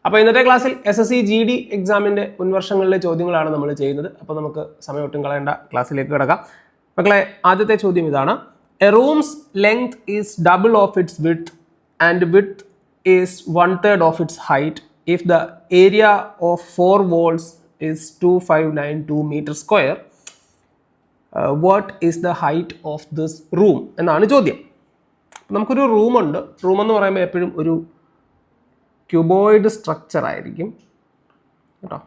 അപ്പോൾ ഇന്നത്തെ ക്ലാസ്സിൽ SSC GD എക്സാമിൻ്റെ മുൻവർഷങ്ങളിലെ ചോദ്യങ്ങളാണ് നമ്മൾ ചെയ്യുന്നത്. അപ്പോൾ നമുക്ക് സമയം ഒട്ടും കളയേണ്ട ക്ലാസ്സിലേക്ക് കിടക്കാം. മക്കളെ, ആദ്യത്തെ ചോദ്യം ഇതാണ്: a room's length is double of its width and width is 1/3 of its height if the area of 4 walls is 2592 metre square. What is the height of this room എന്നാണ് ചോദ്യം. നമുക്കൊരു റൂമുണ്ട്. റൂം എന്ന് പറയുമ്പോൾ എപ്പോഴും ഒരു ക്യൂബോയിഡ് സ്ട്രക്ചർ ആയിരിക്കും കേട്ടോ.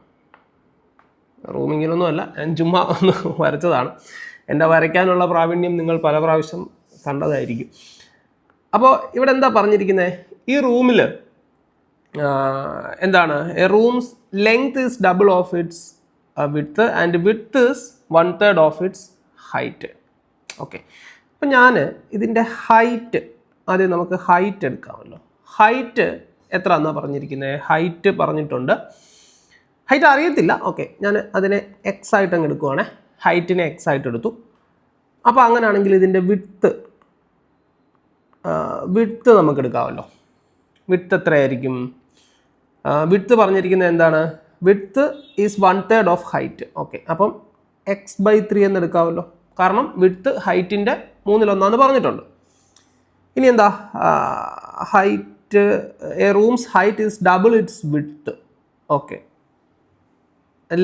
റൂമിങ്ങിലൊന്നുമല്ല, ഞാൻ ചുമ്മാ ഒന്ന് വരച്ചതാണ്. എൻ്റെ വരയ്ക്കാനുള്ള പ്രാവീണ്യം നിങ്ങൾ പല പ്രാവശ്യം കണ്ടതായിരിക്കും. അപ്പോൾ ഇവിടെ എന്താ പറഞ്ഞിരിക്കുന്നത്? ഈ റൂമിൽ എന്താണ്? A room's length is double of its width and width is 1/3 of its height. Okay, അപ്പം ഞാൻ ഇതിൻ്റെ ഹൈറ്റ് ആദ്യം നമുക്ക് ഹൈറ്റ് എടുക്കാമല്ലോ. ഹൈറ്റ് എത്ര എന്നാണ് പറഞ്ഞിരിക്കുന്നത്? ഹൈറ്റ് പറഞ്ഞിട്ടുണ്ട്. ഹൈറ്റ് അറിയത്തില്ല. ഓക്കെ, ഞാൻ അതിനെ എക്സ് ആയിട്ട് അങ്ങ് എടുക്കുവാണേ. ഹൈറ്റിനെ എക്സ് ആയിട്ട് എടുത്തു. അപ്പോൾ അങ്ങനെയാണെങ്കിൽ ഇതിൻ്റെ വിഡ്ത്ത് നമുക്ക് എടുക്കാമല്ലോ. വിഡ്ത്ത് എത്രയായിരിക്കും? വിഡ്ത്ത് പറഞ്ഞിരിക്കുന്നത് എന്താണ്? Width is 1/3 of height. Okay, അപ്പം x/3 എന്ന് എടുക്കാമല്ലോ. കാരണം വിഡ്ത്ത് ഹൈറ്റിൻ്റെ 1/3 പറഞ്ഞിട്ടുണ്ട്. ഇനി എന്താ? Height, A rooms height is double its width. Okay,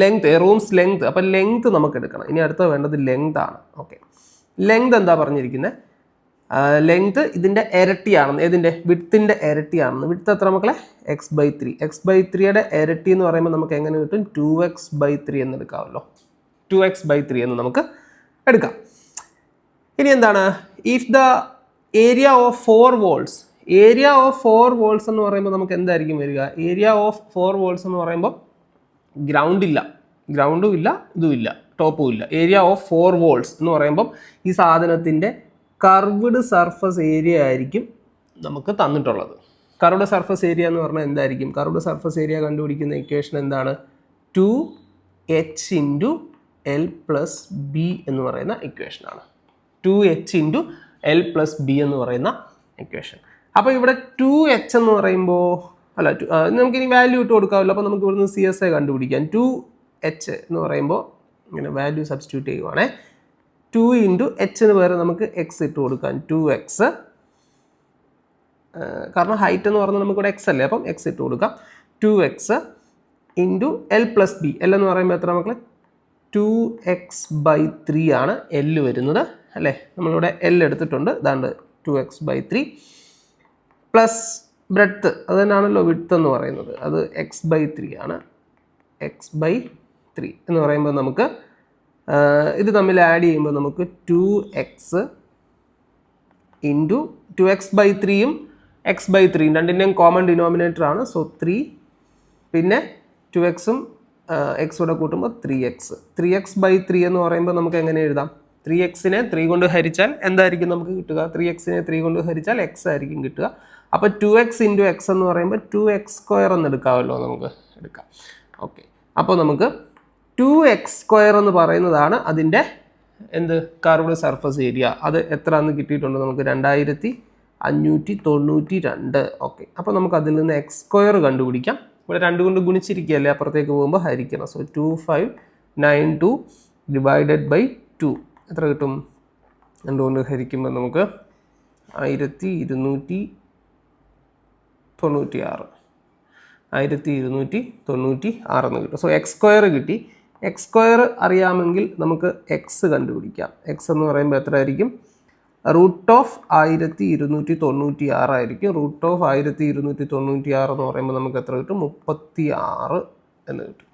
length, A room's length. അപ്പം ലെങ്ത് നമുക്ക് എടുക്കണം. ഇനി അടുത്ത വേണ്ടത് ലെങ്ത് ആണ്. ഓക്കെ, ലെങ്ത് എന്താ പറഞ്ഞിരിക്കുന്നത്? ലെങ്ത് ഇതിൻ്റെ ഇരട്ടിയാണെന്ന്. ഏതിൻ്റെ? വിഡ്ത്തിൻ്റെ ഇരട്ടിയാണെന്ന്. വിഡ്ത്ത് എത്ര മക്കളെ? x/3. x/3യുടെ ഇരട്ടി എന്ന് പറയുമ്പോൾ നമുക്ക് എങ്ങനെ കിട്ടും? 2x/3 എന്ന് എടുക്കാമല്ലോ. 2x/3 എന്ന് നമുക്ക് എടുക്കാം. ഇനി എന്താണ്? If the area of 4 walls, area of 4 walls എന്ന് പറയുമ്പോൾ നമുക്ക് എന്തായിരിക്കും വരിക? ഏരിയ ഓഫ് 4 walls എന്ന് പറയുമ്പോൾ ഗ്രൗണ്ടും ഇല്ല, ഇതും ഇല്ല, ടോപ്പും ഇല്ല. ഏരിയ ഓഫ് 4 walls എന്ന് പറയുമ്പം ഈ സാധനത്തിൻ്റെ കർവ്ഡ് സർഫസ് ഏരിയ ആയിരിക്കും നമുക്ക് തന്നിട്ടുള്ളത്. കർവ്ഡ് സർഫസ് ഏരിയ എന്ന് പറഞ്ഞാൽ എന്തായിരിക്കും? കർവ്ഡ് സർഫസ് ഏരിയ കണ്ടുപിടിക്കുന്ന ഇക്വേഷൻ എന്താണ്? 2h × L + B എന്ന് പറയുന്ന ഇക്വേഷനാണ്. 2h × L + B എന്ന് പറയുന്ന ഇക്വേഷൻ. അപ്പോൾ ഇവിടെ 2h എന്ന് പറയുമ്പോൾ നമുക്കിനി വാല്യൂ ഇട്ട് കൊടുക്കാമല്ലോ. അപ്പോൾ നമുക്ക് ഇവിടുന്ന് CSI കണ്ടുപിടിക്കാം. 2h എന്ന് പറയുമ്പോൾ ഇങ്ങനെ വാല്യൂ സബ്സ്റ്റിറ്റ്യൂട്ട് ചെയ്യുവാണേ. 2 × h പകരം നമുക്ക് x ഇട്ട് കൊടുക്കാം. 2x, കാരണം ഹൈറ്റ് എന്ന് പറഞ്ഞാൽ നമുക്കിവിടെ x അല്ലേ, അപ്പം x ഇട്ട് കൊടുക്കാം. 2x × L + B. L എന്ന് പറയുമ്പോൾ എത്ര മക്കളെ? 2x/3 ആണ് L വരുന്നത് അല്ലേ. നമ്മളിവിടെ L എടുത്തിട്ടുണ്ട്. ഇതാണ്ട് 2x/3 പ്ലസ് ബ്രെഡ്ത്ത്, അത് തന്നെയാണല്ലോ വിഡ്ത്ത് എന്ന് പറയുന്നത്. അത് x/3 ആണ്. x/3 എന്ന് പറയുമ്പോൾ നമുക്ക് ഇത് തമ്മിൽ ആഡ് ചെയ്യുമ്പോൾ നമുക്ക് 2x × 2x/3യും x/3യും രണ്ടിൻ്റെയും കോമൺ ഡിനോമിനേറ്റർ ആണ്. സോ 3, പിന്നെ 2xും x കൂടെ കൂട്ടുമ്പോൾ 3x. 3x/3 എന്ന് പറയുമ്പോൾ നമുക്ക് എങ്ങനെ എഴുതാം? 3xനെ 3 കൊണ്ട് ഹരിച്ചാൽ എന്തായിരിക്കും നമുക്ക് കിട്ടുക? 3xനെ 3 കൊണ്ട് ഹരിച്ചാൽ x ആയിരിക്കും കിട്ടുക. അപ്പോൾ 2x × x എന്ന് പറയുമ്പോൾ 2x² എന്ന് എടുക്കാമല്ലോ, നമുക്ക് എടുക്കാം. ഓക്കെ, അപ്പോൾ നമുക്ക് 2x² എന്ന് പറയുന്നതാണ് അതിൻ്റെ എന്ത്? Curved surface area. അത് എത്ര എന്ന് കിട്ടിയിട്ടുണ്ട് നമുക്ക്? 2592. ഓക്കെ, അപ്പോൾ നമുക്ക് അതിൽ നിന്ന് x² കണ്ടുപിടിക്കാം. ഇവിടെ 2 കൊണ്ട് ഗുണിച്ചിരിക്കുകയല്ലേ, അപ്പുറത്തേക്ക് പോകുമ്പോൾ ഹരിക്കണം. സോ 2592 / 2 എത്ര കിട്ടും? 2 കൊണ്ട് ഹരിക്കുമ്പോൾ നമുക്ക് 1296 എന്ന് കിട്ടും. സോ x² കിട്ടി. x² അറിയാമെങ്കിൽ നമുക്ക് x കണ്ടുപിടിക്കാം. x എന്ന് പറയുമ്പോൾ എത്ര ആയിരിക്കും? √1296 ആയിരിക്കും. √1296 എന്ന് പറയുമ്പോൾ നമുക്ക് എത്ര കിട്ടും? 36 എന്ന് കിട്ടും.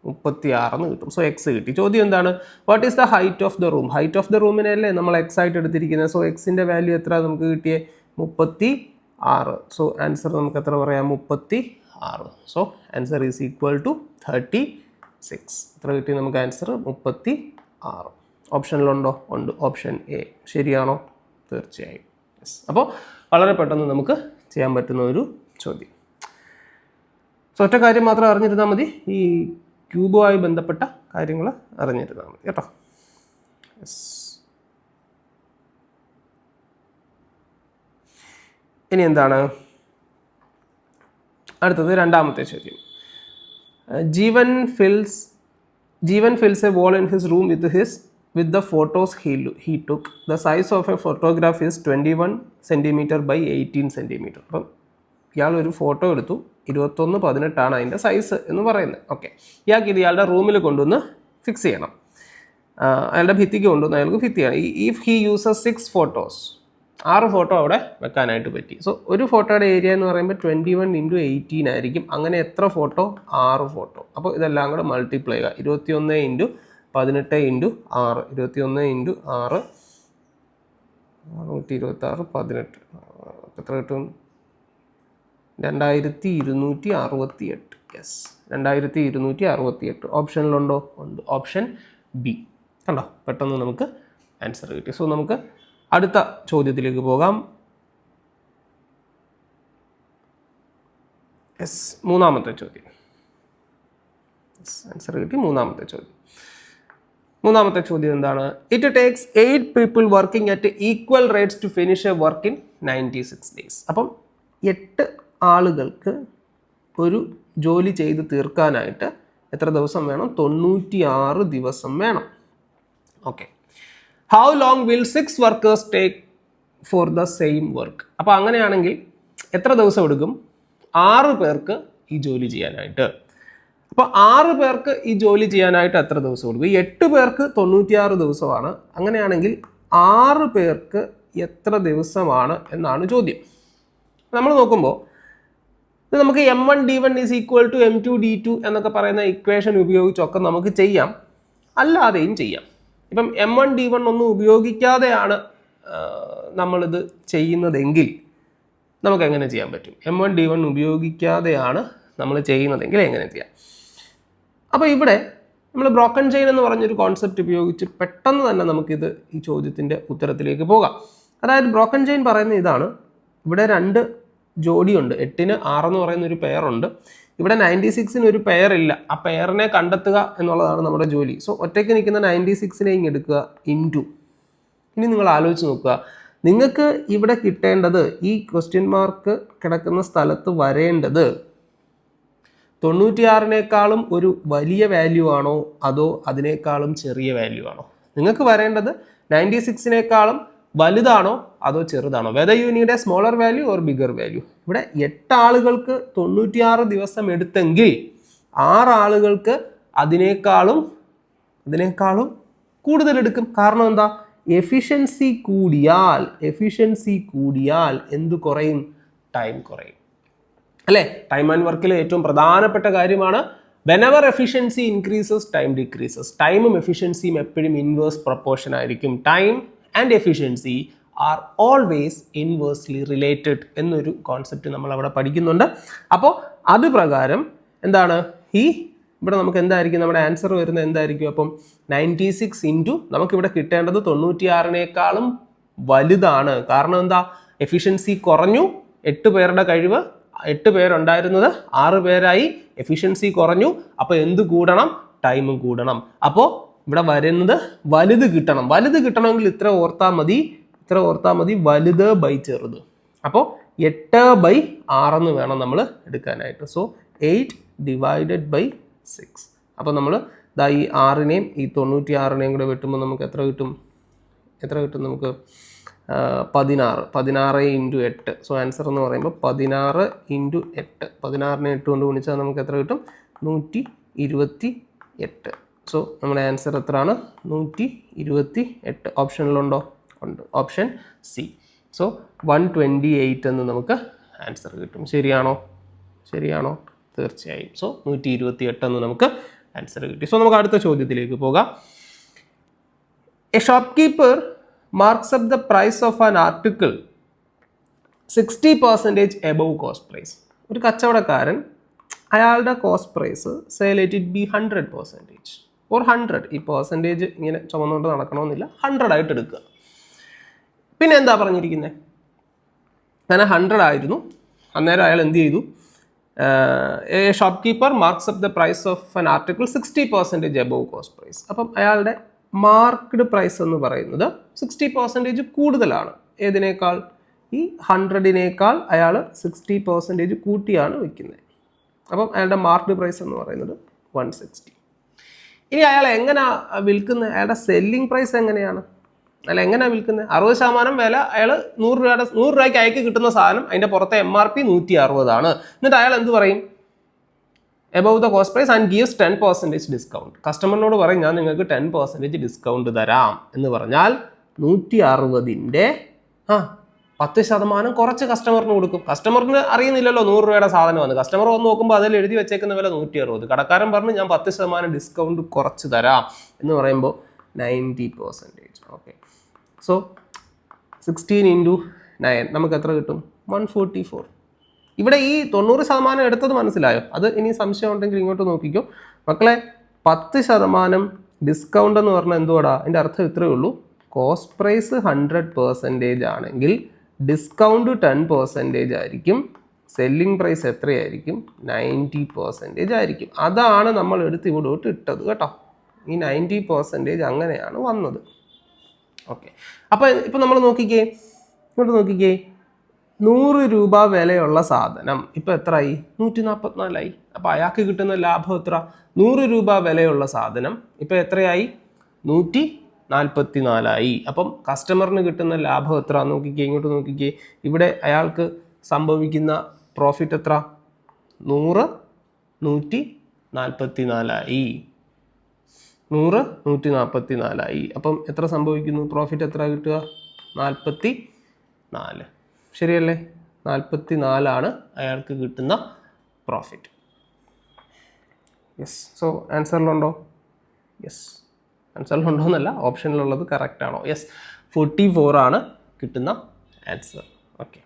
36 എന്ന് കിട്ടും. സോ x കിട്ടി. ചോദ്യം എന്താണ്? What is the height of the room? Height of the റൂമിനല്ലേ നമ്മൾ x ആയിട്ട് എടുത്തിരിക്കുന്നത്. സോ എക്സിൻ്റെ വാല്യൂ എത്ര നമുക്ക് കിട്ടിയേ? 36. സോ ആൻസർ നമുക്ക് എത്ര പറയാം? 36. So answer is equal to 36. എത്ര കിട്ടി നമുക്ക് ആൻസർ? 36. ഓപ്ഷനിലുണ്ടോ? ഉണ്ട്. ഓപ്ഷൻ എ ശരിയാണോ? തീർച്ചയായും യെസ്. അപ്പോൾ വളരെ പെട്ടെന്ന് നമുക്ക് ചെയ്യാൻ പറ്റുന്ന ഒരു ചോദ്യം. സോ ഒറ്റ കാര്യം മാത്രം അറിഞ്ഞിരുന്നാൽ മതി. ഈ ക്യൂബുമായി ബന്ധപ്പെട്ട കാര്യങ്ങൾ അറിഞ്ഞിരുന്നാൽ മതി കേട്ടോ. യെസ്. ഇനി എന്താണ്? അടുത്തത് രണ്ടാമത്തെ ചോദ്യം. ജീവൻ fills a wall in his room with the photos he took. The size of a photograph is 21 centimeter by 18 centimeter. അപ്പം ഇയാൾ ഒരു ഫോട്ടോ എടുത്തു, 21:18 അതിൻ്റെ സൈസ് എന്ന് പറയുന്നത്. ഓക്കെ, ഇയാൾക്ക് ഇത് ഇയാളുടെ റൂമിൽ കൊണ്ടുവന്ന് ഫിക്സ് ചെയ്യണം. അയാളുടെ ഭിത്തിക്ക് കൊണ്ടുവന്ന് അയാൾക്ക് ഫിറ്റ് ചെയ്യണം. If he uses 6 photos, 6 photo അവിടെ വെക്കാനായിട്ട് പറ്റി. സോ ഒരു ഫോട്ടോയുടെ ഏരിയ എന്ന് പറയുമ്പോൾ 21 × 18 ആയിരിക്കും. അങ്ങനെ എത്ര ഫോട്ടോ? 6 ഫോട്ടോ. അപ്പോൾ ഇതെല്ലാം കൂടെ മൾട്ടിപ്ലൈ ചെയ്യുക. 21 × 18 × 6, 21 × 6, 126, 18, എത്ര കിട്ടും? 2268. യെസ്, 2268. ഓപ്ഷനിലുണ്ടോ? ഉണ്ട്. Option B. കണ്ടോ, പെട്ടെന്ന് നമുക്ക് ആൻസർ കിട്ടി. സോ നമുക്ക് അടുത്ത ചോദ്യത്തിലേക്ക് പോകാം. യെസ്, മൂന്നാമത്തെ ചോദ്യം. ആൻസർ കിട്ടി. മൂന്നാമത്തെ ചോദ്യം എന്താണ്? It takes 8 people working at equal rates to finish a work in 96 days. അപ്പം 8 ആളുകൾക്ക് ഒരു ജോലി ചെയ്ത് തീർക്കാനായിട്ട് എത്ര ദിവസം വേണം? 96 ദിവസം വേണം. Okay, how long will 6 workers take for the same work? അപ്പോൾ അങ്ങനെയാണെങ്കിൽ എത്ര ദിവസം എടുക്കും 6 പേർക്ക് ഈ ജോലി ചെയ്യാനായിട്ട്? അപ്പോൾ 6 പേർക്ക് ഈ ജോലി ചെയ്യാനായിട്ട് എത്ര ദിവസം കൊടുക്കും? ഈ 8 പേർക്ക് 96 ദിവസമാണ്. അങ്ങനെയാണെങ്കിൽ 6 പേർക്ക് എത്ര ദിവസമാണ് എന്നാണ് ചോദ്യം. നമ്മൾ നോക്കുമ്പോൾ ഇത് നമുക്ക് M1 D1 = M2 D2 എന്നൊക്കെ പറയുന്ന ഇക്വേഷൻ ഉപയോഗിച്ചൊക്കെ നമുക്ക് ചെയ്യാം, അല്ലാതെയും ചെയ്യാം. ഇപ്പം M1 D1 ഒന്നും ഉപയോഗിക്കാതെയാണ് നമ്മളിത് ചെയ്യുന്നതെങ്കിൽ നമുക്ക് എങ്ങനെ ചെയ്യാൻ പറ്റും? M1 D1 ഉപയോഗിക്കാതെയാണ് നമ്മൾ ചെയ്യുന്നതെങ്കിൽ എങ്ങനെ ചെയ്യാം? അപ്പോൾ ഇവിടെ നമ്മൾ ബ്രോക്കൺ ചെയിൻ എന്ന് പറഞ്ഞൊരു കോൺസെപ്റ്റ് ഉപയോഗിച്ച് പെട്ടെന്ന് തന്നെ നമുക്കിത് ഈ ചോദ്യത്തിൻ്റെ ഉത്തരത്തിലേക്ക് പോകാം. അതായത് ബ്രോക്കൺ ചെയിൻ പറയുന്ന ഇതാണ്. ഇവിടെ 2 ജോഡിയുണ്ട്. 8ന് 6 എന്ന് പറയുന്ന ഒരു പെയറുണ്ട്. ഇവിടെ 96ന് ഒരു പെയർ ഇല്ല. ആ പെയറിനെ കണ്ടെത്തുക എന്നുള്ളതാണ് നമ്മുടെ ജോലി. സോ ഒറ്റയ്ക്ക് നിൽക്കുന്ന 96നെ ഇങ്ങ് എടുക്കുക ഇൻറ്റു. ഇനി നിങ്ങൾ ആലോചിച്ച് നോക്കുക, നിങ്ങൾക്ക് ഇവിടെ കിട്ടേണ്ടത്, ഈ ക്വസ്റ്റ്യൻ മാർക്ക് കിടക്കുന്ന സ്ഥലത്ത് വരേണ്ടത് 96നേക്കാളും ഒരു വലിയ വാല്യൂ ആണോ അതോ അതിനേക്കാളും ചെറിയ വാല്യൂ ആണോ? നിങ്ങൾക്ക് വരേണ്ടത് 96നേക്കാളും വലുതാണോ അതോ ചെറുതാണോ? Whether you need A smaller value or bigger value. ഇവിടെ 8 ആളുകൾക്ക് 96 ദിവസം എടുത്തെങ്കിൽ 6 ആളുകൾക്ക് അതിനേക്കാളും കൂടുതൽ എടുക്കും. കാരണം എന്താ? എഫിഷ്യൻസി കൂടിയാൽ എന്ത് കുറയും? ടൈം കുറയും, അല്ലേ? ടൈം ആൻഡ് വർക്കിലെ ഏറ്റവും പ്രധാനപ്പെട്ട കാര്യമാണ് whenever efficiency increases, time decreases. ടൈമും എഫിഷ്യൻസിയും എപ്പോഴും ഇൻവേഴ്സ് പ്രൊപ്പോർഷൻ ആയിരിക്കും. Time and efficiency are always inversely related എന്നൊരു കോൺസെപ്റ്റ് നമ്മൾ അവിടെ പഠിക്കുന്നുണ്ട്. അപ്പോൾ അത് പ്രകാരം എന്താണ് ഇവിടെ നമുക്ക് എന്തായിരിക്കും നമ്മുടെ ആൻസർ വരുന്നത്? എന്തായിരിക്കും? അപ്പം 96 ഇൻറ്റു നമുക്കിവിടെ കിട്ടേണ്ടത് 96നേക്കാളും വലുതാണ്. കാരണം എന്താ? എഫിഷ്യൻസി കുറഞ്ഞു. 8 പേരുടെ കഴിവ്, 8 പേരുണ്ടായിരുന്നത് 6 പേരായി. എഫിഷ്യൻസി കുറഞ്ഞു. അപ്പോൾ എന്ത് കൂടണം? ടൈമും കൂടണം. അപ്പോൾ ഇവിടെ വരുന്നത് വലുത് കിട്ടണം. വലുത് കിട്ടണമെങ്കിൽ ഇത്ര ഓർത്താൽ മതി, വലുത് ബൈ ചെറുത്. അപ്പോൾ 8/6 എന്ന് വേണം നമ്മൾ എടുക്കാനായിട്ട്. സോ 8 / 6. അപ്പോൾ നമ്മൾ ഈ 6നെയും ഈ 96നെയും കൂടെ വെട്ടുമ്പോൾ നമുക്ക് എത്ര കിട്ടും? നമുക്ക് 16 × 8. സോ ആൻസർ എന്ന് പറയുമ്പോൾ 16 × 8. 16നെ 8 കൊണ്ട് ഗുണിച്ചാൽ നമുക്ക് എത്ര കിട്ടും? 128. സോ നമ്മുടെ ആൻസർ എത്രയാണ്? 128. ഓപ്ഷനിലുണ്ടോ? ഉണ്ട്. Option C. സോ 128 എന്ന് നമുക്ക് ആൻസർ കിട്ടും. ശരിയാണോ? തീർച്ചയായും. സോ 128 എന്ന് നമുക്ക് ആൻസർ കിട്ടി. സോ നമുക്ക് അടുത്ത ചോദ്യത്തിലേക്ക് പോകാം. A shopkeeper marks up the price of an article 60% above cost price. ഒരു കച്ചവടക്കാരൻ അയാളുടെ cost price say let it be 100% or 100. ഈ പെർസെൻറ്റേജ് ഇങ്ങനെ ചുമന്നുകൊണ്ട് നടക്കണമെന്നില്ല, 100 ആയിട്ട് എടുക്കുക. പിന്നെ എന്താ പറഞ്ഞിരിക്കുന്നത്? അങ്ങനെ 100 ആയിരുന്നു. അന്നേരം അയാൾ എന്ത് ചെയ്തു? A shopkeeper marks up the price of an article 60% above cost price. അപ്പം അയാളുടെ മാർക്ക്ഡ് പ്രൈസ് എന്ന് പറയുന്നത് 60% കൂടുതലാണ്. ഏതിനേക്കാൾ? ഈ 100നേക്കാൾ അയാൾ 60% കൂട്ടിയാണ് വയ്ക്കുന്നത്. അപ്പം അയാളുടെ മാർക്കറ്റ് പ്രൈസ് എന്ന് പറയുന്നത് 160. ഇനി അയാൾ എങ്ങനെയാണ് വിൽക്കുന്നത്? അയാളുടെ സെല്ലിംഗ് പ്രൈസ് എങ്ങനെയാണ്? അല്ല എങ്ങനെയാണ് വിൽക്കുന്നത്? 60% വില അയാൾ 100 രൂപയ്ക്ക് അയക്ക് കിട്ടുന്ന സാധനം അതിൻ്റെ പുറത്തെ MRP 160 എന്നിട്ട് അയാൾ എന്ത് പറയും? Above the cost price and gives 10% discount. കസ്റ്റമറിനോട് പറയും ഞാൻ നിങ്ങൾക്ക് 10% ഡിസ്കൗണ്ട് തരാം എന്ന് പറഞ്ഞാൽ 160ൻ്റെ 10% കുറച്ച് കസ്റ്റമറിന് കൊടുക്കും. കസ്റ്റമറിന് അറിയുന്നില്ലല്ലോ 100 രൂപയുടെ സാധനമാണ്. കസ്റ്റമർ വന്ന് നോക്കുമ്പോൾ അതിൽ എഴുതി വെച്ചേക്കുന്ന വില 160. കടക്കാരൻ പറഞ്ഞു ഞാൻ 10% ഡിസ്കൗണ്ട് കുറച്ച് തരാം എന്ന് പറയുമ്പോൾ 90%. ഓക്കെ, സോ 16 × 9 നമുക്ക് എത്ര കിട്ടും? 144. ഇവിടെ ഈ 90% എടുത്തത് മനസ്സിലായോ? അത് ഇനി സംശയം ഉണ്ടെങ്കിൽ ഇങ്ങോട്ട് നോക്കിക്കോ മക്കളെ. 10% ഡിസ്കൗണ്ട് എന്ന് പറഞ്ഞാൽ എന്തുവാടാ? അതിൻ്റെ അർത്ഥം ഇത്രയേ ഉള്ളൂ. കോസ്റ്റ് പ്രൈസ് 100% ആണെങ്കിൽ ഡിസ്കൗണ്ട് 10% ആയിരിക്കും. സെല്ലിംഗ് പ്രൈസ് എത്രയായിരിക്കും? 90% ആയിരിക്കും. അതാണ് നമ്മൾ എടുത്ത് ഇവിടോട്ട് ഇട്ടത് കേട്ടോ. ഈ 90% അങ്ങനെയാണ് വന്നത്. ഓക്കെ, അപ്പോൾ ഇപ്പം നമ്മൾ നോക്കിക്കേ, ഇങ്ങോട്ട് നോക്കിക്കേ. 100 രൂപ വിലയുള്ള സാധനം ഇപ്പം എത്രയായി? 144. അപ്പോൾ അയാൾക്ക് കിട്ടുന്ന ലാഭം എത്ര? 100 രൂപ വിലയുള്ള സാധനം ഇപ്പം എത്രയായി? 144. അപ്പം കസ്റ്റമറിന് കിട്ടുന്ന ലാഭം എത്ര? നോക്കിക്കേ, ഇങ്ങോട്ട് നോക്കിക്കേ. ഇവിടെ അയാൾക്ക് സംഭവിക്കുന്ന പ്രോഫിറ്റ് എത്ര? 100 144. 100 144. അപ്പം എത്ര സംഭവിക്കുന്നു? പ്രോഫിറ്റ് എത്ര കിട്ടുക? 44. ശരിയല്ലേ? 44 അയാൾക്ക് കിട്ടുന്ന പ്രോഫിറ്റ്. യെസ്. സോ ആൻസറിലുണ്ടോ? യെസ്, ആൻസറിലുണ്ടോ എന്നല്ല, ഓപ്ഷനിലുള്ളത് കറക്റ്റ് ആണോ? യെസ്, 44 കിട്ടുന്ന ആൻസർ. ഓക്കെ,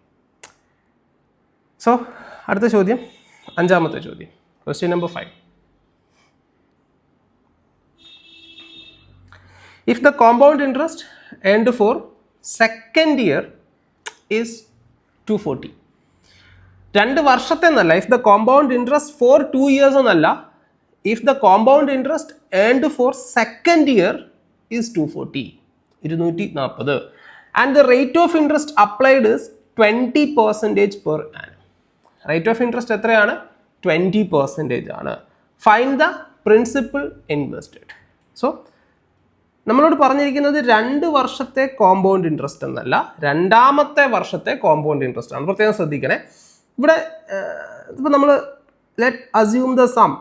സോ അടുത്ത ചോദ്യം, 5ാമത്തെ ചോദ്യം, question number 5. If the compound interest earned for second year is 240. 2 വർഷത്തെ എന്നല്ല, if the compound interest for 2 years എന്നല്ല, if the compound interest earned for second year is 240, 240, and the rate of interest applied is 20% per annum. Rate of interest എത്രയാണ്? 20% ആണ്. Find the principal invested. So നമ്മളോട് പറഞ്ഞിരിക്കുന്നത് 2 വർഷത്തെ compound interest എന്നല്ല, 2ാമത്തെ വർഷത്തെ compound interest ആണ്. പ്രത്യേകം ശ്രദ്ധിക്കണേ. ഇവിടെ ഇപ്പം നമ്മൾ let assume the sum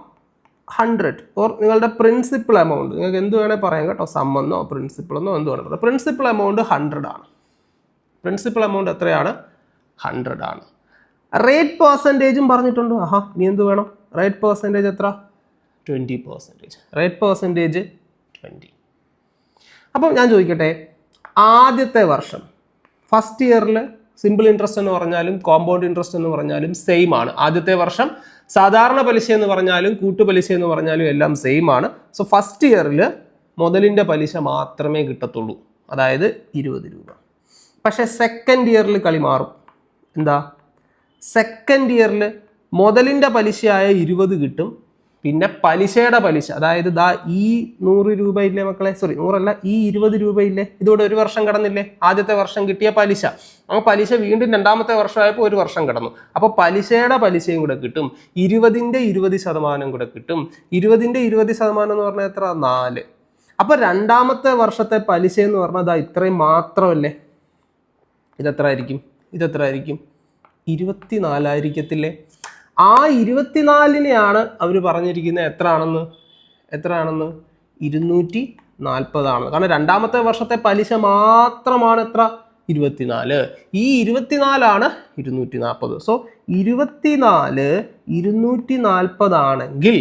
100 or നിങ്ങളുടെ പ്രിൻസിപ്പൽ എമൗണ്ട്, നിങ്ങൾക്ക് എന്ത് വേണേൽ പറയാം കേട്ടോ, സം എന്നോ പ്രിൻസിപ്പൾ എന്നോ എന്ത് വേണം പറയാം. പ്രിൻസിപ്പൽ എമൗണ്ട് 100 ആണ്. പ്രിൻസിപ്പൽ എമൗണ്ട് എത്രയാണ്? 100 ആണ്. റേറ്റ് പെർസെൻറ്റേജും പറഞ്ഞിട്ടുണ്ട്. ഇനി എന്ത് വേണം? റേറ്റ് പെർസെൻറ്റേജ് എത്ര? 20%. Rate percentage 20. അപ്പം ഞാൻ ചോദിക്കട്ടെ, ആദ്യത്തെ വർഷം ഫസ്റ്റ് ഇയറിൽ സിമ്പിൾ ഇൻട്രസ്റ്റ് എന്ന് പറഞ്ഞാലും കോമ്പൗണ്ട് ഇൻട്രസ്റ്റ് എന്ന് പറഞ്ഞാലും സെയിം ആണ്. ആദ്യത്തെ വർഷം സാധാരണ പലിശ എന്ന് പറഞ്ഞാലും കൂട്ടുപലിശ എന്ന് പറഞ്ഞാലും എല്ലാം സെയിം ആണ്. സോ ഫസ്റ്റ് ഇയറിൽ മുതലിൻ്റെ പലിശ മാത്രമേ കിട്ടത്തുള്ളൂ, അതായത് 20 രൂപ. പക്ഷേ സെക്കൻഡ് ഇയറിൽ കളി മാറും. എന്താ? സെക്കൻഡ് ഇയറിൽ മുതലിൻ്റെ പലിശയായ 20 കിട്ടും, പിന്നെ പലിശയുടെ പലിശ, അതായത് ദാ ഈ 100 രൂപ ഇല്ലേ മക്കളെ, സോറി 100 അല്ല, ഈ 20 രൂപ ഇല്ലേ, ഇതോടെ 1 വർഷം കടന്നില്ലേ? ആദ്യത്തെ വർഷം കിട്ടിയ പലിശ, ആ പലിശ വീണ്ടും 2ാമത്തെ വർഷമായപ്പോൾ 1 വർഷം കടന്നു. അപ്പോൾ പലിശയുടെ പലിശയും കൂടെ കിട്ടും, 20ൻ്റെ 20% കൂടെ കിട്ടും. 20ൻ്റെ 20% എന്ന് പറഞ്ഞാൽ എത്ര? 4. അപ്പോൾ 2ാമത്തെ വർഷത്തെ പലിശ എന്ന് പറഞ്ഞാൽ ദാ ഇത്രയും മാത്രമല്ലേ? ഇതെത്ര ആയിരിക്കും? 24 ആയിരിക്കത്തില്ലേ? ആ 24നെയാണ് അവർ പറഞ്ഞിരിക്കുന്നത് എത്രയാണെന്ന്? 240 ആണ്. കാരണം 2ാമത്തെ വർഷത്തെ പലിശ മാത്രമാണ് എത്ര? 24. ഈ 24 240. സോ 24 240 ആണെങ്കിൽ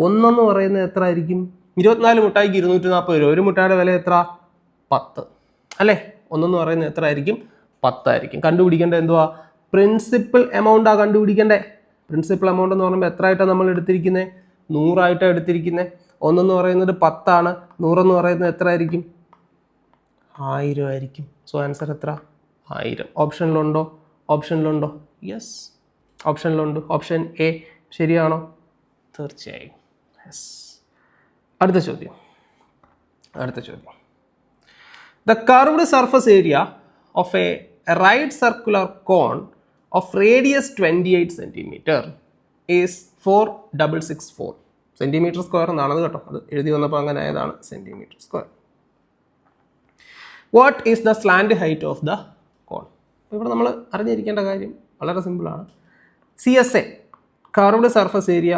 ഒന്നെന്ന് പറയുന്നത് എത്ര ആയിരിക്കും? 24 മുട്ടായിക്ക് 240 രൂപ. ഒരു മുട്ടായുടെ വില എത്ര? 10 അല്ലേ? ഒന്നെന്ന് പറയുന്നത് എത്ര ആയിരിക്കും? 10 ആയിരിക്കും. കണ്ടുപിടിക്കേണ്ടത് എന്തുവാ? പ്രിൻസിപ്പൽ എമൗണ്ടാണ് കണ്ടുപിടിക്കേണ്ടേ. പ്രിൻസിപ്പൽ എമൗണ്ട് എന്ന് പറയുമ്പോൾ എത്ര ആയിട്ടാണ് നമ്മൾ എടുത്തിരിക്കുന്നത്? 100 ആയിട്ടാണ് എടുത്തിരിക്കുന്നത്. ഒന്നെന്ന് പറയുന്നത് 10 ആണ്, 100 എന്ന് പറയുന്നത് എത്ര ആയിരിക്കും? 1000 ആയിരിക്കും. സോ ആൻസർ എത്ര? 1000. ഓപ്ഷനിലുണ്ടോ? യെസ്, ഓപ്ഷനിലുണ്ട്. ഓപ്ഷൻ എ ശരിയാണോ? തീർച്ചയായും യെസ്. അടുത്ത ചോദ്യം. The curved surface area of a right circular cone of radius 28 cm ഈസ് 4664 സെൻറ്റിമീറ്റർ സ്ക്വയർ എന്നാണത് കേട്ടോ. അത് എഴുതി വന്നപ്പോൾ അങ്ങനെ ആയതാണ് centimetre square. What is the slant height of the cone? ഇവിടെ നമ്മൾ അറിഞ്ഞിരിക്കേണ്ട കാര്യം വളരെ സിമ്പിളാണ്. CSA കർവ്ഡ് സർഫസ് ഏരിയ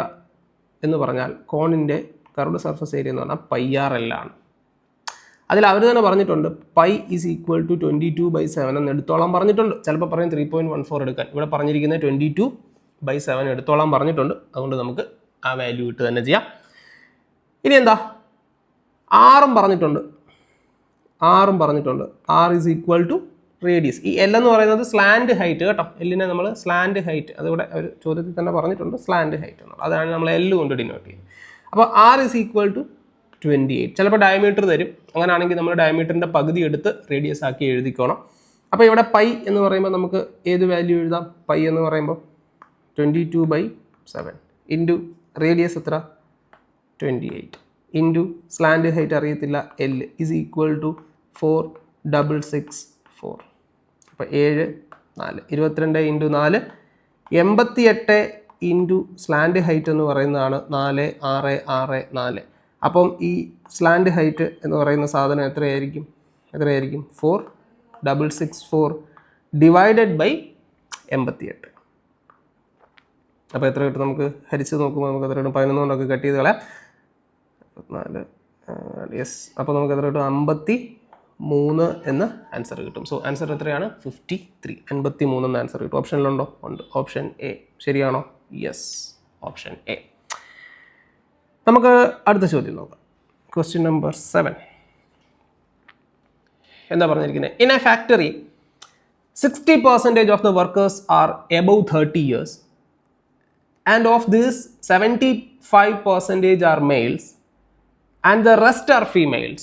എന്ന് പറഞ്ഞാൽ കോണിൻ്റെ കർവ്ഡ് സർഫസ് ഏരിയ എന്ന് പറഞ്ഞാൽ πRL ആണ്. അതിൽ അവർ തന്നെ പറഞ്ഞിട്ടുണ്ട് π ഈസ് ഈക്വൽ ടു 22/7 എന്ന് എടുത്തോളം പറഞ്ഞിട്ടുണ്ട്. ചിലപ്പോൾ പറയും 3.14 എടുക്കാൻ. ഇവിടെ പറഞ്ഞിരിക്കുന്നത് 22/7 എടുത്തോളം പറഞ്ഞിട്ടുണ്ട്. അതുകൊണ്ട് നമുക്ക് ആ വാല്യൂ ഇട്ട് തന്നെ ചെയ്യാം. ഇനി എന്താ, ആറും പറഞ്ഞിട്ടുണ്ട്. R is equal to radius. ഈ L എന്ന് പറയുന്നത് സ്ലാൻഡ് ഹൈറ്റ് കേട്ടോ. എല്ലിനെ നമ്മൾ സ്ലാൻഡ് ഹൈറ്റ്, അതിവിടെ ഒരു ചോദ്യത്തിൽ തന്നെ പറഞ്ഞിട്ടുണ്ട് സ്ലാൻഡ് ഹൈറ്റ് എന്നുള്ളത്. അതാണ് നമ്മൾ L കൊണ്ട് ഡിനോട്ട് ചെയ്യുന്നത്. അപ്പോൾ R ഈസ് ഈക്വൽ ടു 28. ചിലപ്പോൾ ഡയമീറ്റർ തരും. അങ്ങനെയാണെങ്കിൽ നമ്മൾ ഡയമീറ്ററിൻ്റെ പകുതി എടുത്ത് റേഡിയസ് ആക്കി എഴുതിക്കോണം. അപ്പോൾ ഇവിടെ പൈ എന്ന് പറയുമ്പോൾ നമുക്ക് ഏത് വാല്യൂ എഴുതാം? പൈ എന്ന് പറയുമ്പോൾ 22/7 ഇൻറ്റു റേഡിയസ് എത്ര? 28 ഇൻറ്റു സ്ലാൻഡ് ഹൈറ്റ് അറിയത്തില്ല L ഈസ് ഈക്വൽ ടു 4664. അപ്പോൾ 7 4 22 ഇൻറ്റു 4 88 ഇൻറ്റു സ്ലാൻഡ് ഹൈറ്റ് എന്ന് പറയുന്നതാണ് 4664. അപ്പം ഈ സ്ലാൻഡ് ഹൈറ്റ് എന്ന് പറയുന്ന സാധനം എത്രയായിരിക്കും? 4664 ഡിവൈഡഡ് ബൈ 88. അപ്പോൾ എത്ര കിട്ടും? നമുക്ക് ഹരിച്ച് നോക്കുമ്പോൾ നമുക്ക് എത്ര കിട്ടും? 11 കൊണ്ടൊക്കെ കട്ട് ചെയ്ത് കളയാം. 4 യെസ്. അപ്പോൾ നമുക്ക് എത്ര കിട്ടും? 53 എന്ന് ആൻസർ കിട്ടും. സോ ആൻസർ എത്രയാണ്? 53. 53 എന്ന് ആൻസർ കിട്ടും. ഓപ്ഷനിലുണ്ടോ? ഉണ്ട്. ഓപ്ഷൻ എ ശരിയാണോ? Yes, option A. നമുക്ക് അടുത്ത ചോദ്യം നോക്കാം. ക്വസ്റ്റ്യൻ നമ്പർ 7 എന്താ പറഞ്ഞിരിക്കുന്നത്? In A factory 60% of the workers are above 30 years and of this 75% are males and the rest are females.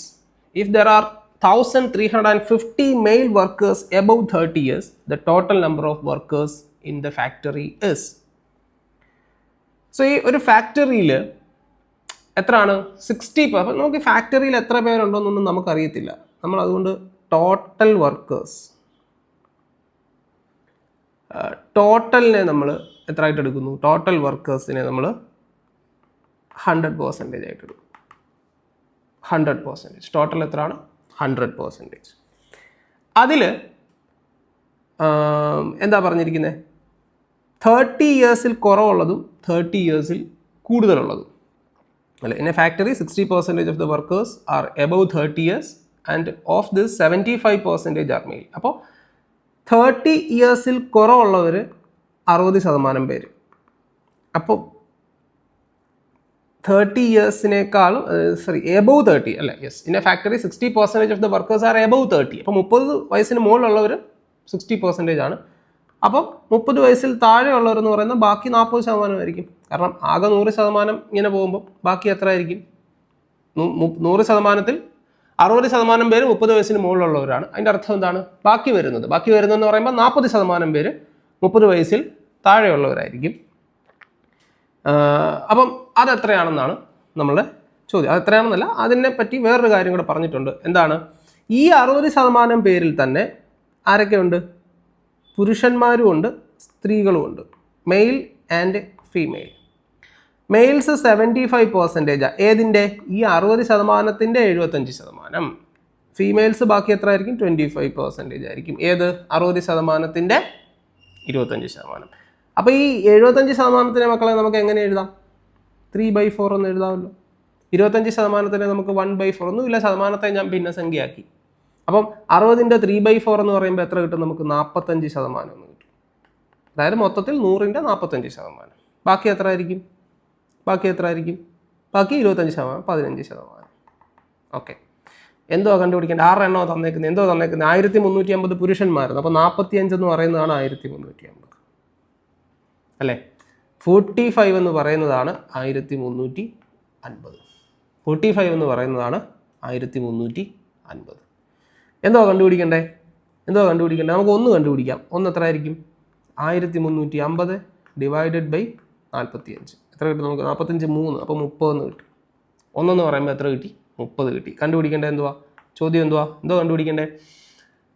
If there are 1350 male workers above 30 years, the total number of workers in the factory is. So ഈ ഒരു ഫാക്ടറിയിൽ എത്രയാണ്? 60. അപ്പം നമുക്ക് ഫാക്ടറിയിൽ എത്ര പേരുണ്ടോയെന്നൊന്നും നമുക്കറിയത്തില്ല. നമ്മൾ അതുകൊണ്ട് ടോട്ടൽ വർക്കേഴ്സ്, ടോട്ടലിനെ നമ്മൾ എത്ര ആയിട്ട് എടുക്കുന്നു? ടോട്ടൽ വർക്കേഴ്സിനെ നമ്മൾ 100% ആയിട്ട് എടുക്കും. 100%. ടോട്ടൽ എത്രയാണ്? 100%. അതിൽ എന്താ പറഞ്ഞിരിക്കുന്നത്? 30 yearsൽ കുറവുള്ളതും 30 yearsൽ കൂടുതലുള്ളതും അല്ലേ? In A factory 60% of the workers are above 30 years and of this 75% R mail. അപ്പോൾ 30 yearsൽ കുറവുള്ളവർ 60% പേര്. അപ്പോൾ 30 yearsനേക്കാളും എബവ് 30 അല്ലേ? Yes. In A factory 60% of the workers are above 30. അപ്പോൾ 30 വയസ്സിന് മുകളിലുള്ളവർ 60% ആണ്. അപ്പം 30 വയസ്സിൽ താഴെയുള്ളവരെന്ന് പറയുന്നത് ബാക്കി 40% ആയിരിക്കും. കാരണം ആകെ 100% ഇങ്ങനെ പോകുമ്പോൾ ബാക്കി എത്ര ആയിരിക്കും? 100%ത്തിൽ 60% പേര് 30 വയസ്സിന് മുകളിലുള്ളവരാണ്. അതിൻ്റെ അർത്ഥം എന്താണ്? ബാക്കി വരുന്നതെന്ന് പറയുമ്പോൾ 40% പേര് 30 വയസ്സിൽ താഴെയുള്ളവരായിരിക്കും. അപ്പം അതെത്രയാണെന്നാണ് നമ്മളുടെ ചോദ്യം. അതെത്രയാണെന്നല്ല, അതിനെ പറ്റി വേറൊരു കാര്യം കൂടെ പറഞ്ഞിട്ടുണ്ട്. എന്താണ്? ഈ 60% പേരിൽ തന്നെ ആരൊക്കെയുണ്ട്? പുരുഷന്മാരുമുണ്ട്, സ്ത്രീകളുമുണ്ട്. Male and female. മെയിൽസ് 75%. ഏതിൻ്റെ? ഈ 60%ൻ്റെ 75%. ഫീമെയിൽസ് ബാക്കി എത്ര ആയിരിക്കും? 25% ആയിരിക്കും. ഏത്? 60%ൻ്റെ 25%. അപ്പോൾ ഈ 75%നെ മക്കളെ നമുക്ക് എങ്ങനെ എഴുതാം? 3/4 എന്ന് എഴുതാമല്ലോ. 25%നെ നമുക്ക് 1/4 ഒന്നുമില്ല, ശതമാനത്തെ ഞാൻ ഭിന്നസംഖ്യയാക്കി. അപ്പം 60ൻ്റെ 3/4 എന്ന് പറയുമ്പോൾ എത്ര കിട്ടും? നമുക്ക് 45% എന്ന് കിട്ടും. അതായത് മൊത്തത്തിൽ 100ൻ്റെ 45%. ബാക്കി എത്ര ആയിരിക്കും? ബാക്കി 25%, 15%. ഓക്കെ. എന്തോ കണ്ടുപിടിക്കേണ്ടത്? 6 എണ്ണോ തന്നേക്കുന്നത്? 1350 പുരുഷന്മാരുന്നു. അപ്പോൾ 45 എന്ന് പറയുന്നതാണ് 1350 അല്ലേ? 45 എന്ന് പറയുന്നതാണ് 1350. 45 എന്ന് പറയുന്നതാണ് 1350. എന്തോ കണ്ടുപിടിക്കണ്ടേ? നമുക്ക് ഒന്ന് കണ്ടുപിടിക്കാം. ഒന്ന് എത്ര ആയിരിക്കും? 1350 ഡിവൈഡഡ് ബൈ 45. എത്ര കിട്ടും നമുക്ക്? 45 3. അപ്പോൾ 30 എന്ന് കിട്ടും. ഒന്നെന്ന് പറയുമ്പോൾ എത്ര കിട്ടി? 30 കിട്ടി. കണ്ടുപിടിക്കേണ്ടത് എന്തുവാ? ചോദ്യം എന്തുവാ? എന്തോ കണ്ടുപിടിക്കണ്ടേ?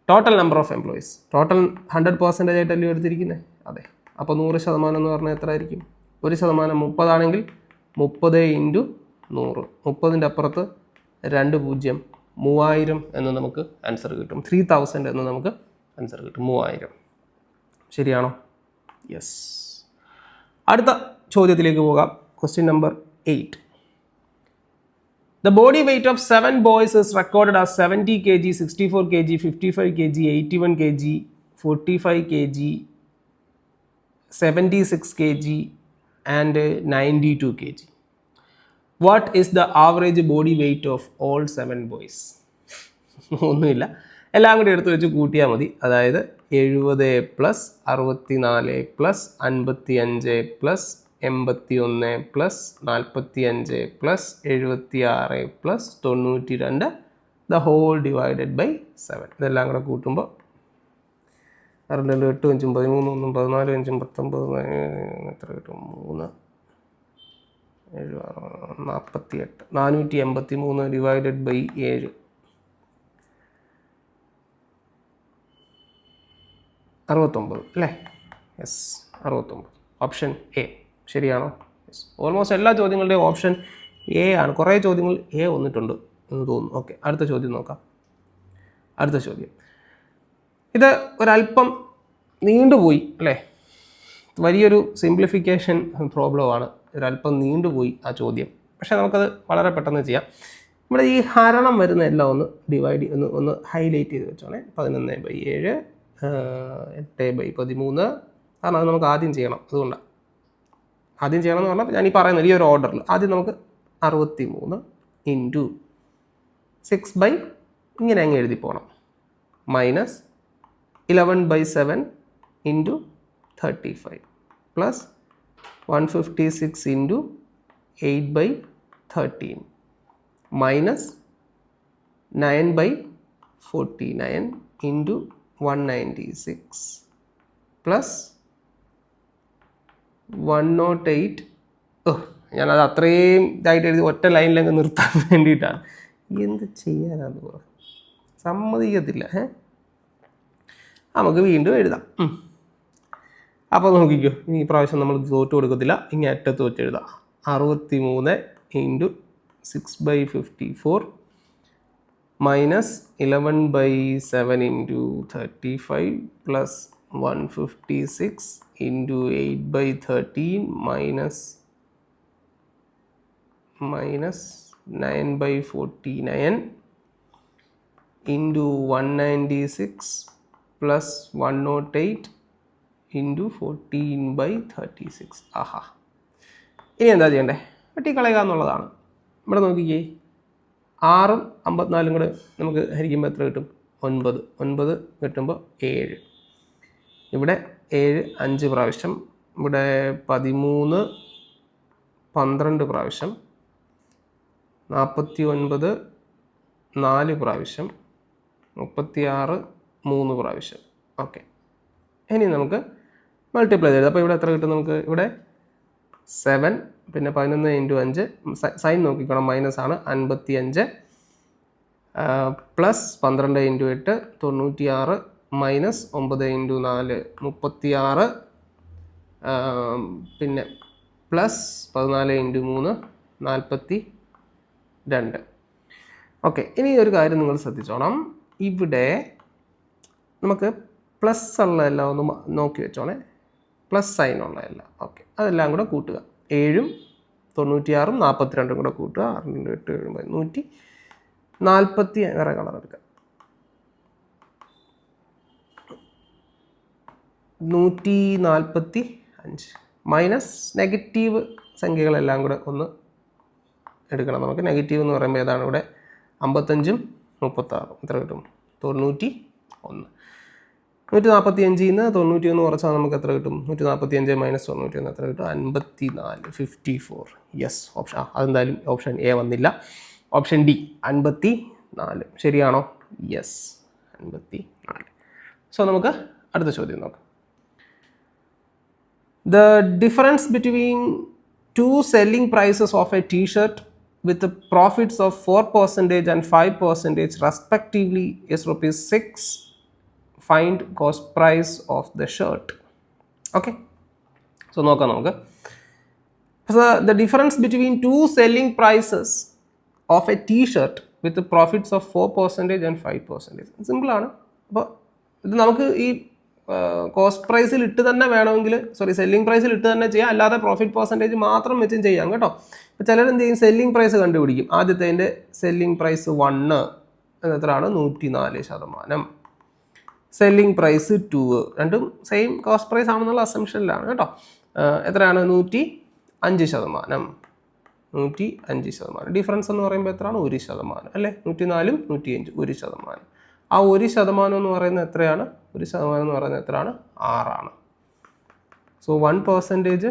Total number of employees. Total 100% ആയിട്ടല്ലേ എടുത്തിരിക്കുന്നത്? അതെ. അപ്പോൾ 100% എന്ന് പറഞ്ഞാൽ എത്ര ആയിരിക്കും? 1% 30 ആണെങ്കിൽ 30 ഇൻറ്റു 100, 30ൻ്റെ അപ്പുറത്ത് 2 പൂജ്യം 3000 എന്ന് നമുക്ക് ആൻസർ കിട്ടും. 3000 എന്ന് നമുക്ക് ആൻസർ കിട്ടും. 3000 ശരിയാണോ? യെസ്. അടുത്ത ചോദ്യത്തിലേക്ക് പോകാം. Question number 8. The body weight of 7 boys is recorded as 70 kg, 64 kg, 55 kg, 81 kg, 45 kg, 76 kg and 92 kg. What is the average body weight of all 7 boys? ഒന്നുമില്ല, എല്ലാം കൂടി എടുത്ത് വെച്ച് കൂട്ടിയാൽ മതി. അതായത് 70 plus 64 plus 55 plus 81 plus 45 plus 76 plus 92 the whole divided by 7. ഇതെല്ലാം കൂടെ കൂട്ടുമ്പോൾ 6 8 5 13 1 14 5 19 എത്ര കിട്ടും? 3 7 48 483 ഡിവൈഡഡ് ബൈ 7 69 അല്ലേ? യെസ്, 69. ഓപ്ഷൻ എ ശരിയാണോ? യെസ്. ഓൾമോസ്റ്റ് എല്ലാ ചോദ്യങ്ങളുടെയും ഓപ്ഷൻ എ ആണ്. കുറേ ചോദ്യങ്ങൾ എ വന്നിട്ടുണ്ട് എന്ന് തോന്നുന്നു. ഓക്കെ, അടുത്ത ചോദ്യം നോക്കാം. അടുത്ത ചോദ്യം ഇത് ഒരല്പം നീണ്ടുപോയി അല്ലേ? വലിയൊരു സിംപ്ലിഫിക്കേഷൻ പ്രോബ്ലമാണ്. ഒരല്പം നീണ്ടുപോയി ആ ചോദ്യം. പക്ഷേ നമുക്കത് വളരെ പെട്ടെന്ന് ചെയ്യാം. ഇവിടെ ഈ ഹരണം വരുന്ന എല്ലാം ഒന്ന് ഡിവൈഡ് ഒന്ന് ഹൈലൈറ്റ് ചെയ്ത് വെച്ചോണേ. 11/7 8/13. കാരണം അത് നമുക്ക് ആദ്യം ചെയ്യണം. അതുകൊണ്ടാണ് ആദ്യം ചെയ്യണം എന്ന് പറഞ്ഞാൽ ഞാൻ ഈ പറയുന്നത് ഈ ഒരു ഓർഡറിൽ ആദ്യം നമുക്ക് 63 ഇൻറ്റു 6 ഇങ്ങനെ അങ്ങ് എഴുതി പോകണം, minus 11/7 into 35 plus 156 into 8/13 minus 9/49 into 196 plus 108. ഞാനത് അത്രയും ഇതായിട്ട് എഴുതി ഒറ്റ ലൈനിലങ്ങ് നിർത്താൻ വേണ്ടിയിട്ടാണ്. എന്ത് ചെയ്യാനാന്ന് പറ, സമ്മതിക്കത്തില്ല. നമുക്ക് വീണ്ടും എഴുതാം. അപ്പോൾ നോക്കിക്കോ, ഇനി ഈ പ്രാവശ്യം നമ്മൾ തോറ്റ് കൊടുക്കത്തില്ല. ഇങ്ങനെ അറ്റത്ത് വെച്ച് എഴുതാം. 63 into 6/54 minus 11/7 into 35 plus 156 into 8/13 minus 9/49 into 196 plus 108 into 14/36. ആഹാ, ഇനി എന്താ ചെയ്യണ്ടേ? വെട്ടിക്കളയുക എന്നുള്ളതാണ്. ഇവിടെ നോക്കിക്കേ, 6ഉം 54ഉം കൂടെ നമുക്ക് ഹരിക്കുമ്പോൾ എത്ര കിട്ടും? 9. 9 കിട്ടുമ്പോൾ 7. ഇവിടെ 7 5 പ്രാവശ്യം, ഇവിടെ 13 12 പ്രാവശ്യം, 49 4 പ്രാവശ്യം, 36 3 പ്രാവശ്യം. ഓക്കെ, ഇനി നമുക്ക് മൾട്ടിപ്ലൈ ചെയ്ത്. അപ്പോൾ ഇവിടെ എത്ര കിട്ടും നമുക്ക്? ഇവിടെ 7 പിന്നെ 11 ഇൻറ്റു 5 സൈൻ നോക്കിക്കണം, മൈനസ് ആണ്, 55 പ്ലസ് 12 ഇൻറ്റു 8 96 മൈനസ് 9 ഇൻറ്റു 4 36 പിന്നെ പ്ലസ് 14 ഇൻറ്റു 3 42. ഓക്കെ, ഇനി ഒരു കാര്യം നിങ്ങൾ ശ്രദ്ധിച്ചോണം. ഇവിടെ നമുക്ക് പ്ലസ് ഉള്ളതെല്ലാം ഒന്ന് നോക്കി വെച്ചോണേ, പ്ലസ് സൈൻ ഉള്ളതെല്ലാം. ഓക്കെ, അതെല്ലാം കൂടെ കൂട്ടുക. 7ഉം 96ഉം 42ഉം കൂടെ കൂട്ടുക. 6 ഇൻറ്റു 8 140. വേറെ കളർ എടുക്കുക. 145 മൈനസ് നെഗറ്റീവ് സംഖ്യകളെല്ലാം കൂടെ ഒന്ന് എടുക്കണം നമുക്ക്. നെഗറ്റീവ് എന്ന് പറയുമ്പോൾ ഏതാണ്? ഇവിടെ 55ഉം 36ഉം എത്ര കിട്ടും? 91. 145 91 കുറച്ചാൽ നമുക്ക് എത്ര കിട്ടും? 145 മൈനസ് 91 എത്ര കിട്ടും? 54. 54. യെസ്, ഓപ്ഷൻ അതെന്തായാലും ഓപ്ഷൻ എ വന്നില്ല. ഓപ്ഷൻ ഡി 54 ശരിയാണോ? യെസ്, 54. സോ നമുക്ക് അടുത്ത ചോദ്യം നോക്കാം. The difference between two selling prices of a t-shirt with the profits of 4% and 5% respectively is ₹6. Find cost price of the shirt. Okay, so നോക്കാം നമുക്ക്. So the difference between two selling prices of a t-shirt with profits of 4% and 5%. Simple ആണ്. അപ്പോൾ ഇത് നമുക്ക് ഈ cost പ്രൈസിൽ ഇട്ട് തന്നെ വേണമെങ്കിൽ സെല്ലിംഗ് പ്രൈസിൽ ഇട്ട് തന്നെ ചെയ്യാം, അല്ലാതെ പ്രോഫിറ്റ് പെർസെൻറ്റേജ് മാത്രം വെച്ചും ചെയ്യാം കേട്ടോ. ഇപ്പോൾ ചിലർ എന്ത് ചെയ്യും, സെല്ലിംഗ് പ്രൈസ് കണ്ടുപിടിക്കും. ആദ്യത്തെ സെല്ലിംഗ് പ്രൈസ് 1 എത്രയാണ്, 104%. സെല്ലിംഗ് പ്രൈസ് 2, രണ്ടും സെയിം കോസ്റ്റ് പ്രൈസ് ആണെന്നുള്ള അസംഷനിലാണ് കേട്ടോ. എത്രയാണ്, 105%. 105%. ഡിഫറൻസ് എന്ന് പറയുമ്പോൾ എത്രയാണ്, 1% അല്ലേ. 104ഉം 105, 1%. ആ 1% എന്ന് പറയുന്നത് എത്രയാണ്, 1% എന്ന് പറയുന്നത് എത്രയാണ്, 6. സോ 1% 6.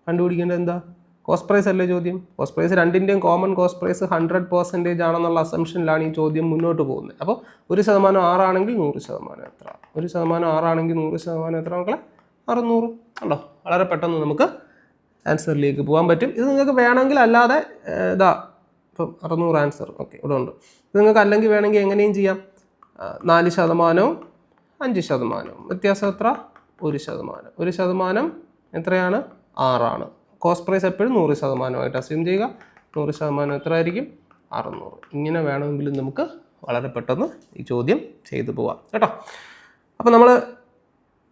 കണ്ടുപിടിക്കേണ്ടത് എന്താ, കോസ്റ്റ് പ്രൈസ് അല്ലേ ചോദ്യം. കോസ്റ്റ് പ്രൈസ് രണ്ടിൻ്റെയും കോമൺ കോസ്റ്റ് പ്രൈസ് 100% ആണെന്നുള്ള അസംഷനിലാണ് ഈ ചോദ്യം മുന്നോട്ട് പോകുന്നത്. അപ്പോൾ 1% 6 ആണെങ്കിൽ 100% എത്ര, 1% 6 ആണെങ്കിൽ 100% എത്ര മക്കളെ, 600. ഉണ്ടോ, വളരെ പെട്ടെന്ന് നമുക്ക് ആൻസറിലേക്ക് പോകാൻ പറ്റും. ഇത് നിങ്ങൾക്ക് വേണമെങ്കിൽ അല്ലാതെ ഇതാ ഇപ്പം 600 ആൻസർ ഓക്കെ ഇവിടെ ഉണ്ട്. ഇത് നിങ്ങൾക്ക് അല്ലെങ്കിൽ വേണമെങ്കിൽ എങ്ങനെയും ചെയ്യാം, 4%, 5%. വ്യത്യാസം എത്ര, 1%. 1% എത്രയാണ്, 6. കോസ്റ്റ് പ്രൈസ് എപ്പോഴും 100% അസ്യൂം ചെയ്യുക. 100% എത്ര ആയിരിക്കും, 600. ഇങ്ങനെ വേണമെങ്കിലും നമുക്ക് വളരെ പെട്ടെന്ന് ഈ ചോദ്യം ചെയ്തു പോവാം കേട്ടോ. അപ്പോൾ നമ്മൾ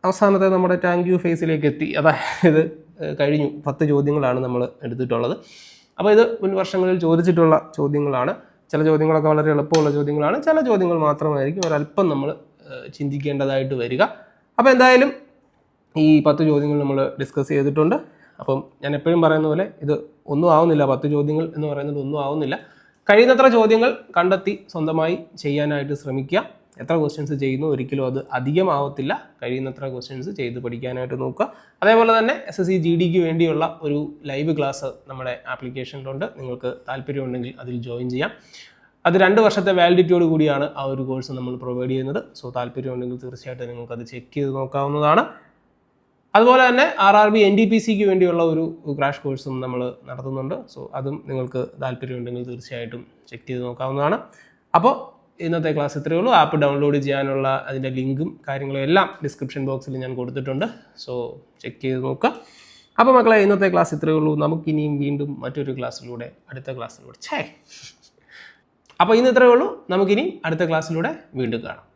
അവസാനത്തെ നമ്മുടെ താങ്ക് യു ഫേസിലേക്ക് എത്തി. അതായത് കഴിഞ്ഞു, 10 ചോദ്യങ്ങളാണ് നമ്മൾ എടുത്തിട്ടുള്ളത്. അപ്പോൾ ഇത് മുൻ വർഷങ്ങളിൽ ചോദിച്ചിട്ടുള്ള ചോദ്യങ്ങളാണ്. ചില ചോദ്യങ്ങളൊക്കെ വളരെ എളുപ്പമുള്ള ചോദ്യങ്ങളാണ്, ചില ചോദ്യങ്ങൾ മാത്രമായിരിക്കും ഒരല്പം നമ്മൾ ചിന്തിക്കേണ്ടതായിട്ട് വരിക. അപ്പോൾ എന്തായാലും ഈ 10 ചോദ്യങ്ങൾ നമ്മൾ ഡിസ്കസ് ചെയ്തിട്ടുണ്ട്. അപ്പം ഞാൻ എപ്പോഴും പറയുന്ന പോലെ ഇത് ഒന്നും ആവുന്നില്ല, 10 ചോദ്യങ്ങൾ എന്ന് പറയുന്നത് ഒന്നും ആവുന്നില്ല. കഴിയുന്നത്ര ചോദ്യങ്ങൾ കണ്ടെത്തി സ്വന്തമായി ചെയ്യാനായിട്ട് ശ്രമിക്കുക. എത്ര ക്വസ്റ്റ്യൻസ് ചെയ്യുന്നു ഒരിക്കലും അത് അധികമാവത്തില്ല. കഴിയുന്നത്ര ക്വസ്റ്റ്യൻസ് ചെയ്ത് പഠിക്കാനായിട്ട് നോക്കുക. അതേപോലെ തന്നെ SSC GDക്ക് വേണ്ടിയുള്ള ഒരു ലൈവ് ക്ലാസ് നമ്മുടെ ആപ്ലിക്കേഷനിലുണ്ട്. നിങ്ങൾക്ക് താല്പര്യമുണ്ടെങ്കിൽ അതിൽ ജോയിൻ ചെയ്യാം. അത് 2 വർഷത്തെ വാലിഡിറ്റിയോട് കൂടിയാണ് ആ ഒരു കോഴ്സ് നമ്മൾ പ്രൊവൈഡ് ചെയ്യുന്നത്. സോ താല്പര്യമുണ്ടെങ്കിൽ തീർച്ചയായിട്ടും നിങ്ങൾക്കത് ചെക്ക് ചെയ്ത് നോക്കാവുന്നതാണ്. അതുപോലെ തന്നെ RRB NTPCക്ക് വേണ്ടിയുള്ള ഒരു ക്രാഷ് കോഴ്സും നമ്മൾ നടത്തുന്നുണ്ട്. സോ അതും നിങ്ങൾക്ക് താല്പര്യമുണ്ടെങ്കിൽ തീർച്ചയായിട്ടും ചെക്ക് ചെയ്ത് നോക്കാവുന്നതാണ്. അപ്പോൾ ഇന്നത്തെ ക്ലാസ് ഇത്രയേ ഉള്ളൂ. ആപ്പ് ഡൗൺലോഡ് ചെയ്യാനുള്ള അതിൻ്റെ ലിങ്കും കാര്യങ്ങളും എല്ലാം ഡിസ്ക്രിപ്ഷൻ ബോക്സിൽ ഞാൻ കൊടുത്തിട്ടുണ്ട്. സോ ചെക്ക് ചെയ്ത് നോക്കുക. അപ്പോൾ മക്കളെ, ഇന്നത്തെ ക്ലാസ് ഇത്രയേ ഉള്ളൂ. നമുക്കിനിയും വീണ്ടും മറ്റൊരു ക്ലാസ്സിലൂടെ അടുത്ത ക്ലാസ്സിലൂടെ അപ്പോൾ ഇന്ന് ഇത്രയേ ഉള്ളൂ. നമുക്കിനി അടുത്ത ക്ലാസ്സിലൂടെ വീണ്ടും കാണാം.